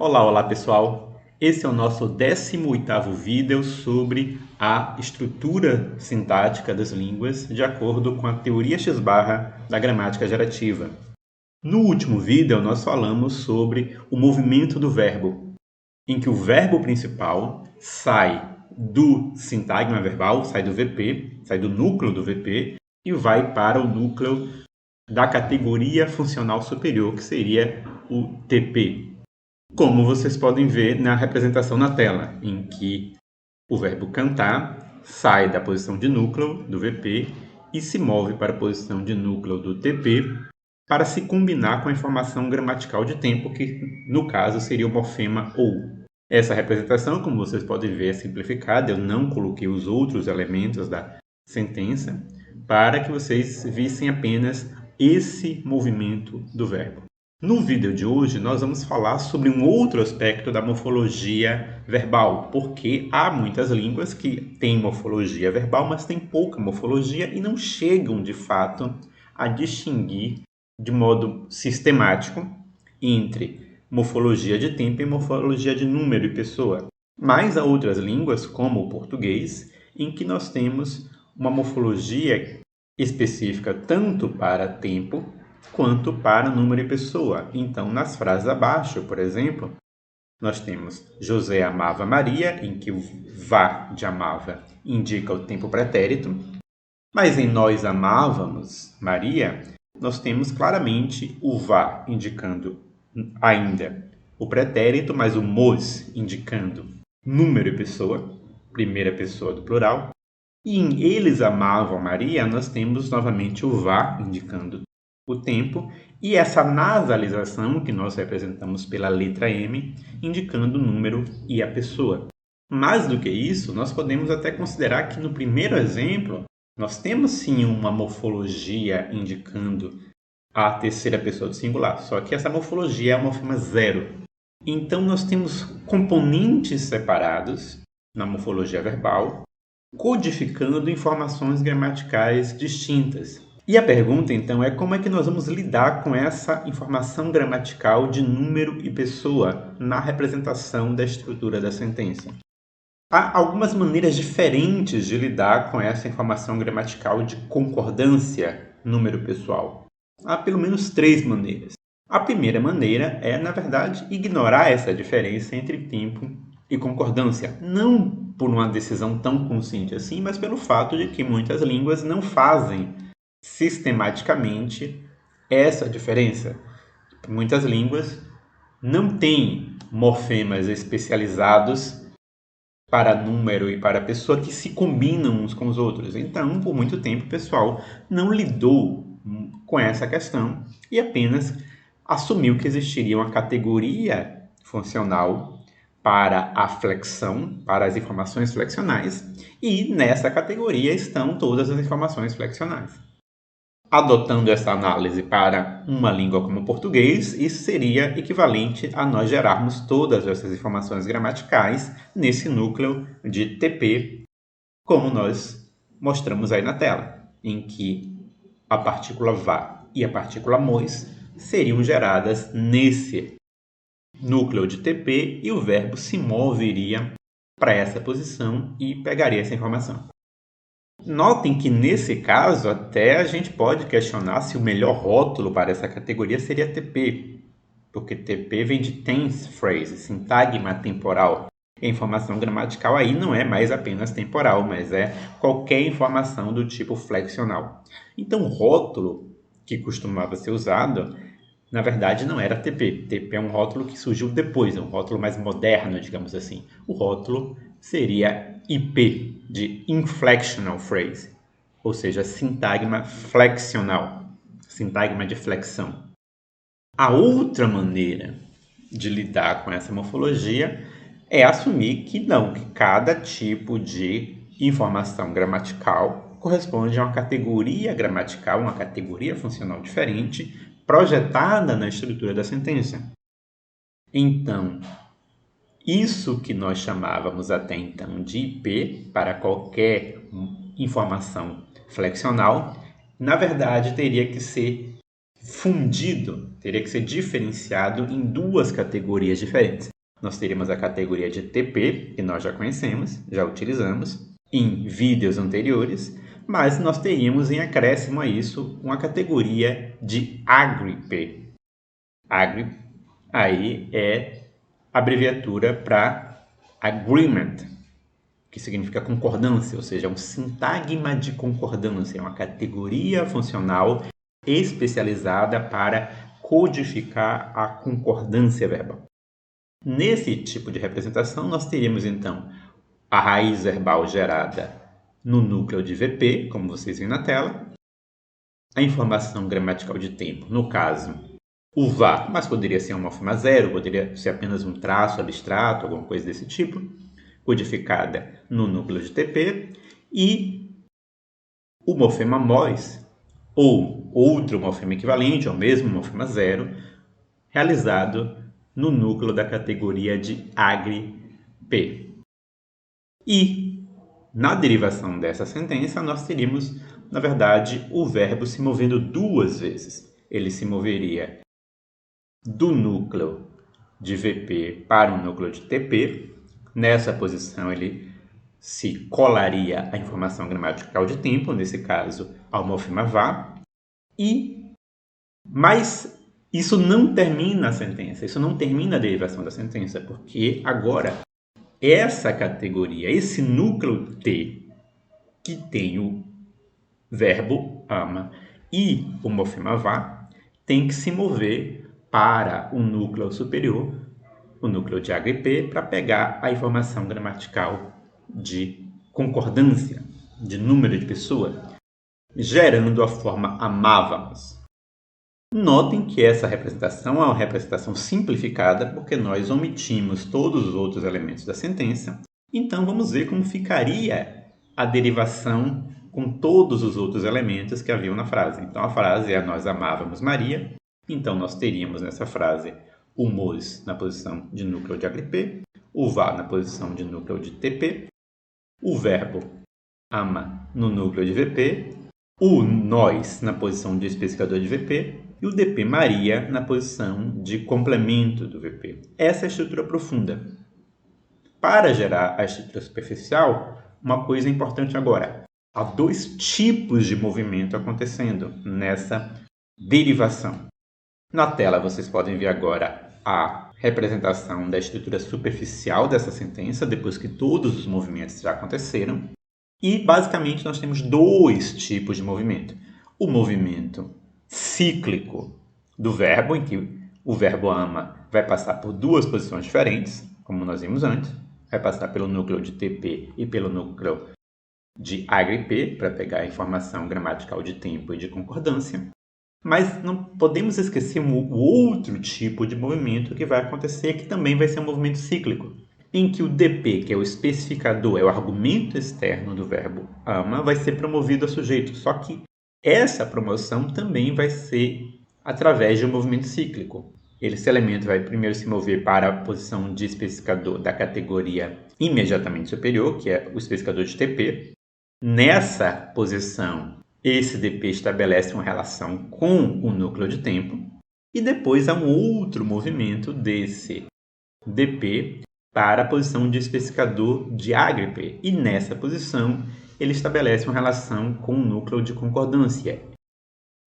Olá pessoal! Esse é o nosso 18º vídeo sobre a estrutura sintática das línguas de acordo com a teoria X-barra da gramática gerativa. No último vídeo nós falamos sobre o movimento do verbo, em que o verbo principal sai do sintagma verbal, sai do VP, sai do núcleo do VP e vai para o núcleo da categoria funcional superior, que seria o TP. Como vocês podem ver na representação na tela, em que o verbo cantar sai da posição de núcleo do VP e se move para a posição de núcleo do TP para se combinar com a informação gramatical de tempo, que no caso seria o morfema OU. Essa representação, como vocês podem ver, é simplificada. Eu não coloquei os outros elementos da sentença para que vocês vissem apenas esse movimento do verbo. No vídeo de hoje, nós vamos falar sobre um outro aspecto da morfologia verbal, porque há muitas línguas que têm morfologia verbal, mas têm pouca morfologia e não chegam, de fato, a distinguir de modo sistemático entre morfologia de tempo e morfologia de número e pessoa. Mas há outras línguas, como o português, em que nós temos uma morfologia específica tanto para tempo quanto para número e pessoa. Então, nas frases abaixo, por exemplo, nós temos José amava Maria, em que o vá de amava indica o tempo pretérito, mas em nós amávamos Maria, nós temos claramente o vá indicando ainda o pretérito, mas o mos indicando número e pessoa, primeira pessoa do plural. E em eles amavam Maria, nós temos novamente o vá indicando o tempo e essa nasalização que nós representamos pela letra M, indicando o número e a pessoa. Mais do que isso, nós podemos até considerar que no primeiro exemplo, nós temos sim uma morfologia indicando a terceira pessoa do singular, só que essa morfologia é a morfema zero. Então nós temos componentes separados na morfologia verbal, codificando informações gramaticais distintas. E a pergunta, então, é como é que nós vamos lidar com essa informação gramatical de número e pessoa na representação da estrutura da sentença? Há algumas maneiras diferentes de lidar com essa informação gramatical de concordância número-pessoal. Há pelo menos 3 maneiras. A primeira maneira é, na verdade, ignorar essa diferença entre tempo e concordância, não por uma decisão tão consciente assim, mas pelo fato de que muitas línguas não fazem sistematicamente essa diferença. Muitas línguas não têm morfemas especializados para número e para pessoa que se combinam uns com os outros. Então, por muito tempo, o pessoal não lidou com essa questão e apenas assumiu que existiria uma categoria funcional para a flexão, para as informações flexionais, e nessa categoria estão todas as informações flexionais. Adotando essa análise para uma língua como o português, isso seria equivalente a nós gerarmos todas essas informações gramaticais nesse núcleo de TP, como nós mostramos aí na tela, em que a partícula vá e a partícula mos seriam geradas nesse núcleo de TP e o verbo se moveria para essa posição e pegaria essa informação. Notem que, nesse caso, até a gente pode questionar se o melhor rótulo para essa categoria seria TP, porque TP vem de tense phrase, sintagma temporal. A informação gramatical aí não é mais apenas temporal, mas é qualquer informação do tipo flexional. Então, o rótulo que costumava ser usado, na verdade, não era TP. TP é um rótulo que surgiu depois, é um rótulo mais moderno, digamos assim. O rótulo seria IP, de inflectional phrase, ou seja, sintagma flexional, sintagma de flexão. A outra maneira de lidar com essa morfologia é assumir que não, que cada tipo de informação gramatical corresponde a uma categoria gramatical, uma categoria funcional diferente, projetada na estrutura da sentença. Então, isso que nós chamávamos até então de IP, para qualquer informação flexional, na verdade teria que ser fundido, teria que ser diferenciado em duas categorias diferentes. Nós teríamos a categoria de TP, que nós já conhecemos, já utilizamos em vídeos anteriores, mas nós teríamos em acréscimo a isso uma categoria de AgriP. Agri aí é abreviatura para Agreement, que significa concordância, ou seja, um sintagma de concordância, é uma categoria funcional especializada para codificar a concordância verbal. Nesse tipo de representação, nós teríamos então a raiz verbal gerada no núcleo de VP, como vocês veem na tela, a informação gramatical de tempo, no caso, o VA, mas poderia ser um morfema zero, poderia ser apenas um traço abstrato, alguma coisa desse tipo, codificada no núcleo de TP, e o morfema MOS, ou outro morfema equivalente ao mesmo morfema zero, realizado no núcleo da categoria de AgriP. E, na derivação dessa sentença, nós teríamos, na verdade, o verbo se movendo duas vezes. Ele se moveria do núcleo de VP para o núcleo de TP. Nessa posição, ele se colaria a informação gramatical de tempo, nesse caso, ao morfema VA. Mas isso não termina a sentença, isso não termina a derivação da sentença, porque agora essa categoria, esse núcleo T, que tem o verbo ama e o morfema vá, tem que se mover para o núcleo superior, o núcleo de AgriP, para pegar a informação gramatical de concordância, de número de pessoa, gerando a forma amávamos. Notem que essa representação é uma representação simplificada porque nós omitimos todos os outros elementos da sentença. Então vamos ver como ficaria a derivação com todos os outros elementos que haviam na frase. Então a frase é nós amávamos Maria. Então nós teríamos nessa frase o MOS na posição de núcleo de AgriP, o VA na posição de núcleo de TP, o verbo ama no núcleo de VP, o nós na posição de especificador de VP e o DP Maria na posição de complemento do VP. Essa é a estrutura profunda. Para gerar a estrutura superficial, uma coisa importante agora. Há dois tipos de movimento acontecendo nessa derivação. Na tela vocês podem ver agora a representação da estrutura superficial dessa sentença, depois que todos os movimentos já aconteceram. E, basicamente, nós temos dois tipos de movimento. O movimento cíclico do verbo, em que o verbo ama vai passar por duas posições diferentes, como nós vimos antes. Vai passar pelo núcleo de TP e pelo núcleo de AgriP, para pegar a informação gramatical de tempo e de concordância. Mas não podemos esquecer o outro tipo de movimento que vai acontecer, que também vai ser um movimento cíclico, em que o DP, que é o especificador, é o argumento externo do verbo ama, vai ser promovido a sujeito. Só que essa promoção também vai ser através de um movimento cíclico. Esse elemento vai primeiro se mover para a posição de especificador da categoria imediatamente superior, que é o especificador de TP. Nessa posição, esse DP estabelece uma relação com o núcleo de tempo. E depois há um outro movimento desse DP para a posição de especificador de AgriP. E nessa posição, ele estabelece uma relação com o núcleo de concordância,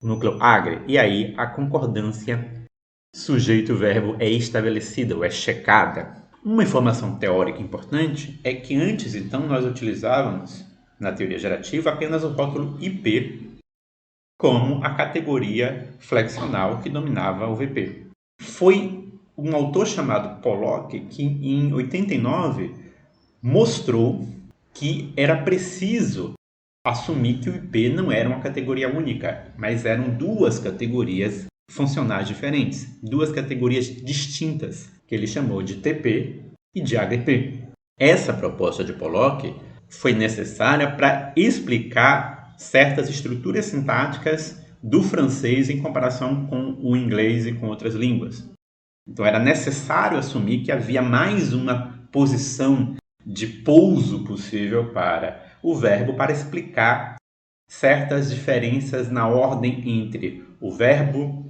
o núcleo Agri. E aí a concordância sujeito-verbo é estabelecida ou é checada. Uma informação teórica importante é que antes, então, nós utilizávamos, na teoria gerativa, apenas o rótulo IP como a categoria flexional que dominava o VP. Foi um autor chamado Pollock que, em 89, mostrou que era preciso assumir que o IP não era uma categoria única, mas eram duas categorias funcionais diferentes, duas categorias distintas, que ele chamou de TP e de AgriP. Essa proposta de Pollock foi necessária para explicar certas estruturas sintáticas do francês em comparação com o inglês e com outras línguas. Então era necessário assumir que havia mais uma posição de pouso possível para o verbo para explicar certas diferenças na ordem entre o verbo,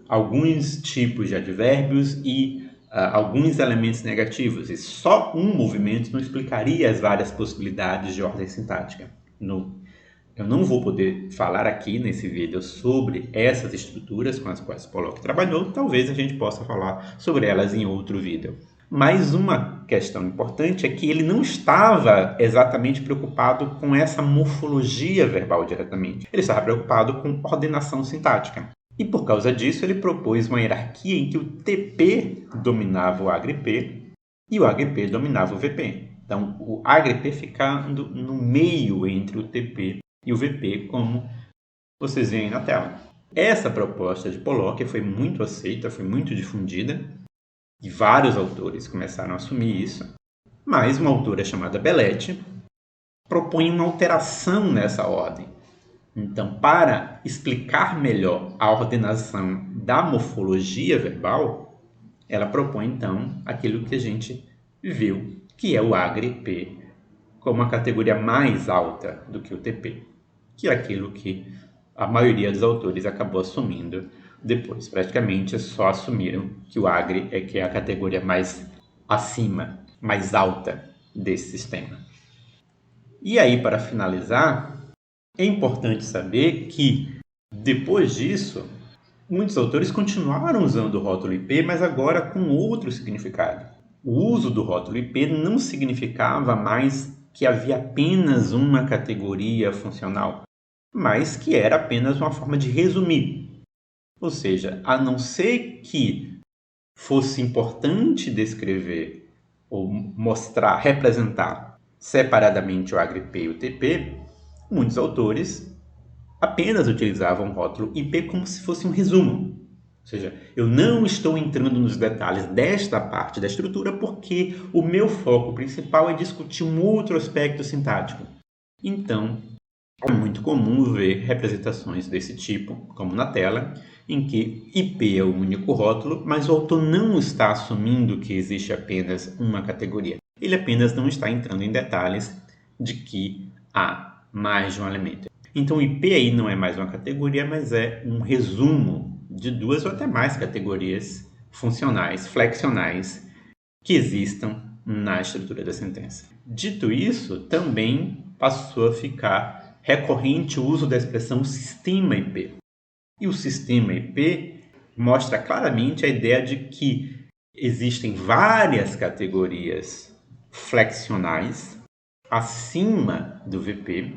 alguns tipos de advérbios e alguns elementos negativos. E só um movimento não explicaria as várias possibilidades de ordem sintática. Eu não vou poder falar aqui nesse vídeo sobre essas estruturas com as quais Pollock trabalhou, talvez a gente possa falar sobre elas em outro vídeo. Mas uma questão importante é que ele não estava exatamente preocupado com essa morfologia verbal diretamente. Ele estava preocupado com ordenação sintática. E por causa disso, ele propôs uma hierarquia em que o TP dominava o AgriP e o AgriP dominava o VP. Então, o AgriP ficando no meio entre o TP e o VP, como vocês veem na tela. Essa proposta de Pollock foi muito aceita, foi muito difundida, e vários autores começaram a assumir isso, mas uma autora chamada Belletti propõe uma alteração nessa ordem. Então, para explicar melhor a ordenação da morfologia verbal, ela propõe, então, aquilo que a gente viu, que é o AgriP como uma categoria mais alta do que o TP, que é aquilo que a maioria dos autores acabou assumindo depois. Praticamente só assumiram que o Agri é a categoria mais acima, mais alta desse sistema. E aí, para finalizar, é importante saber que, depois disso, muitos autores continuaram usando o rótulo IP, mas agora com outro significado. O uso do rótulo IP não significava mais que havia apenas uma categoria funcional, mas que era apenas uma forma de resumir. Ou seja, a não ser que fosse importante descrever ou mostrar, representar separadamente o AgriP e o TP, muitos autores apenas utilizavam o rótulo IP como se fosse um resumo. Ou seja, eu não estou entrando nos detalhes desta parte da estrutura porque o meu foco principal é discutir um outro aspecto sintático. Então, é muito comum ver representações desse tipo, como na tela, em que IP é o único rótulo, mas o autor não está assumindo que existe apenas uma categoria. Ele apenas não está entrando em detalhes de que há mais de um elemento. Então, o IP aí não é mais uma categoria, mas é um resumo de duas ou até mais categorias funcionais, flexionais, que existam na estrutura da sentença. Dito isso, também passou a ficar recorrente o uso da expressão sistema IP. E o sistema IP mostra claramente a ideia de que existem várias categorias flexionais acima do VP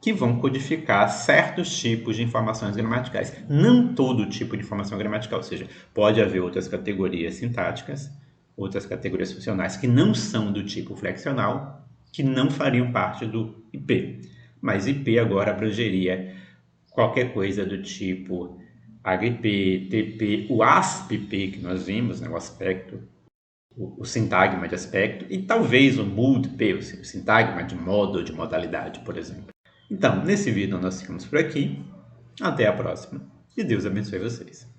que vão codificar certos tipos de informações gramaticais. Não todo tipo de informação gramatical, ou seja, pode haver outras categorias sintáticas, outras categorias funcionais que não são do tipo flexional, que não fariam parte do IP. Mas IP agora abrangeria qualquer coisa do tipo AgriP, TP, o ASP-IP que nós vimos, né, o aspecto, o sintagma de aspecto, e talvez o MOOD-P, o sintagma de modo ou de modalidade, por exemplo. Então, nesse vídeo nós ficamos por aqui. Até a próxima. E Deus abençoe vocês.